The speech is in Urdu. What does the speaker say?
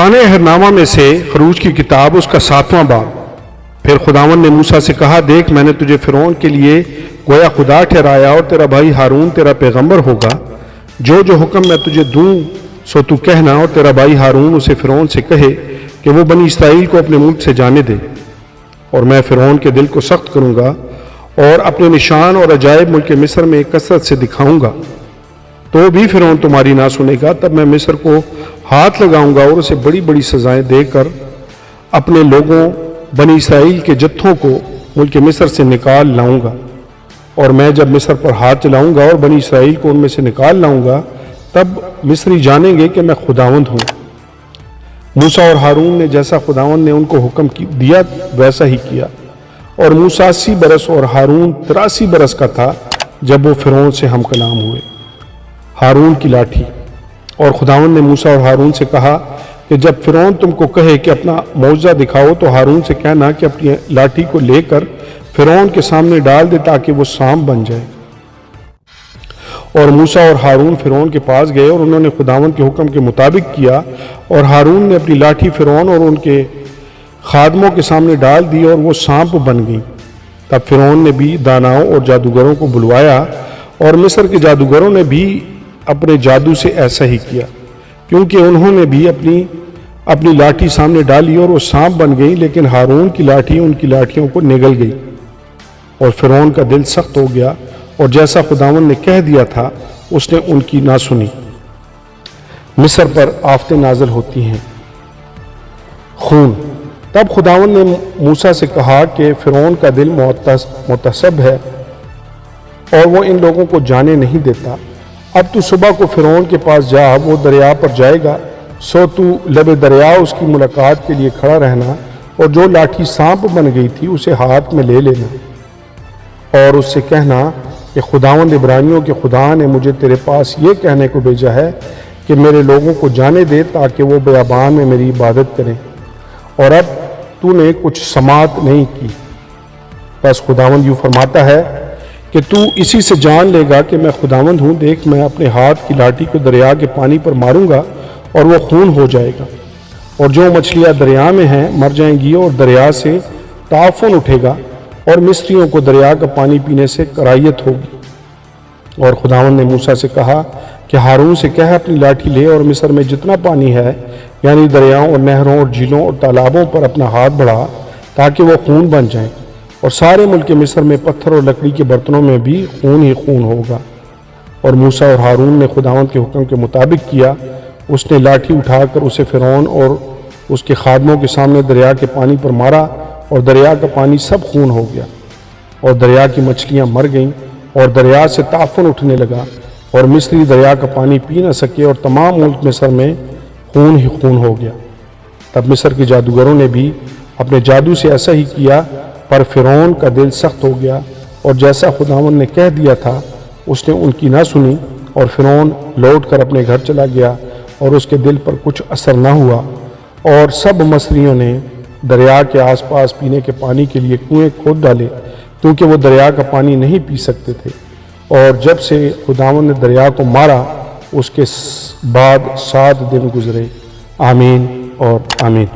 قرآن احدنامہ میں سے خروج کی کتاب اس کا 7واں باب۔ پھر خداوند نے موسیٰ سے کہا، دیکھ میں نے تجھے فرعون کے لیے گویا خدا ٹھہرایا اور تیرا بھائی ہارون تیرا پیغمبر ہوگا۔ جو جو حکم میں تجھے دوں سو تو کہنا، اور تیرا بھائی ہارون اسے فرعون سے کہے کہ وہ بنی اسرائیل کو اپنے ملک سے جانے دے، اور میں فرعون کے دل کو سخت کروں گا اور اپنے نشان اور عجائب ملک مصر میں کثرت سے دکھاؤں گا، تو بھی فرعون تمہاری نہ سنے گا۔ تب میں مصر کو ہاتھ لگاؤں گا اور اسے بڑی بڑی سزائیں دے کر اپنے لوگوں بنی اسرائیل کے جتھوں کو ملک مصر سے نکال لاؤں گا۔ اور میں جب مصر پر ہاتھ چلاؤں گا اور بنی اسرائیل کو ان میں سے نکال لاؤں گا، تب مصری جانیں گے کہ میں خداوند ہوں۔ موسیٰ اور ہارون نے جیسا خداوند نے ان کو حکم دیا ویسا ہی کیا، اور موسیٰ 80 برس اور ہارون 83 برس کا تھا جب وہ فرعون سے ہم کلام ہوئے۔ ہارون کی لاٹھی۔ اور خداوند نے موسیٰ اور ہارون سے کہا کہ جب فرعون تم کو کہے کہ اپنا معجزہ دکھاؤ، تو ہارون سے کہنا کہ اپنی لاٹھی کو لے کر فرعون کے سامنے ڈال دے تاکہ وہ سانپ بن جائے۔ اور موسیٰ اور ہارون فرعون کے پاس گئے اور انہوں نے خداوند کے حکم کے مطابق کیا، اور ہارون نے اپنی لاٹھی فرعون اور ان کے خادموں کے سامنے ڈال دی اور وہ سانپ بن گئی۔ تب فرعون نے بھی داناؤں اور جادوگروں کو بلوایا، اور مصر کے جادوگروں نے بھی اپنے جادو سے ایسا ہی کیا، کیونکہ انہوں نے بھی اپنی لاٹھی سامنے ڈالی اور وہ سانپ بن گئی، لیکن ہارون کی لاٹھی ان کی لاٹھیوں کو نگل گئی۔ اور فرعون کا دل سخت ہو گیا، اور جیسا خداوند نے کہہ دیا تھا اس نے ان کی نہ سنی۔ مصر پر آفتیں نازل ہوتی ہیں۔ خون۔ تب خداوند نے موسیٰ سے کہا کہ فرعون کا دل متعصب ہے اور وہ ان لوگوں کو جانے نہیں دیتا۔ اب تو صبح کو فرعون کے پاس جا، وہ دریا پر جائے گا، سو تو لب دریا اس کی ملاقات کے لیے کھڑا رہنا، اور جو لاٹھی سانپ بن گئی تھی اسے ہاتھ میں لے لینا، اور اس سے کہنا کہ خداوند عبرانیوں کے خدا نے مجھے تیرے پاس یہ کہنے کو بھیجا ہے کہ میرے لوگوں کو جانے دے تاکہ وہ بیابان میں میری عبادت کریں، اور اب تو نے کچھ سماعت نہیں کی۔ بس خداوند یوں فرماتا ہے کہ تو اسی سے جان لے گا کہ میں خداوند ہوں۔ دیکھ میں اپنے ہاتھ کی لاٹھی کو دریا کے پانی پر ماروں گا اور وہ خون ہو جائے گا، اور جو مچھلیاں دریا میں ہیں مر جائیں گی، اور دریا سے تعفن اٹھے گا، اور مصریوں کو دریا کا پانی پینے سے کراہیت ہوگی۔ اور خداوند نے موسیٰ سے کہا کہ ہارون سے کہہ اپنی لاٹھی لے اور مصر میں جتنا پانی ہے، یعنی دریاؤں اور نہروں اور جھیلوں اور تالابوں پر اپنا ہاتھ بڑھا تاکہ وہ خون بن جائیں، اور سارے ملک مصر میں پتھر اور لکڑی کے برتنوں میں بھی خون ہی خون ہوگا۔ اور موسیٰ اور ہارون نے خداوند کے حکم کے مطابق کیا۔ اس نے لاٹھی اٹھا کر اسے فرعون اور اس کے خادموں کے سامنے دریا کے پانی پر مارا، اور دریا کا پانی سب خون ہو گیا، اور دریا کی مچھلیاں مر گئیں، اور دریا سے تعفن اٹھنے لگا، اور مصری دریا کا پانی پی نہ سکے، اور تمام ملک مصر میں خون ہی خون ہو گیا۔ تب مصر کے جادوگروں نے بھی اپنے جادو سے ایسا ہی کیا، پر فرعون کا دل سخت ہو گیا، اور جیسا خداوند نے کہہ دیا تھا اس نے ان کی نہ سنی، اور فرعون لوٹ کر اپنے گھر چلا گیا، اور اس کے دل پر کچھ اثر نہ ہوا۔ اور سب مصریوں نے دریا کے آس پاس پینے کے پانی کے لیے کنویں کھود ڈالے، کیونکہ وہ دریا کا پانی نہیں پی سکتے تھے۔ اور جب سے خداوند نے دریا کو مارا اس کے بعد 7 دن گزرے۔ آمین اور آمین۔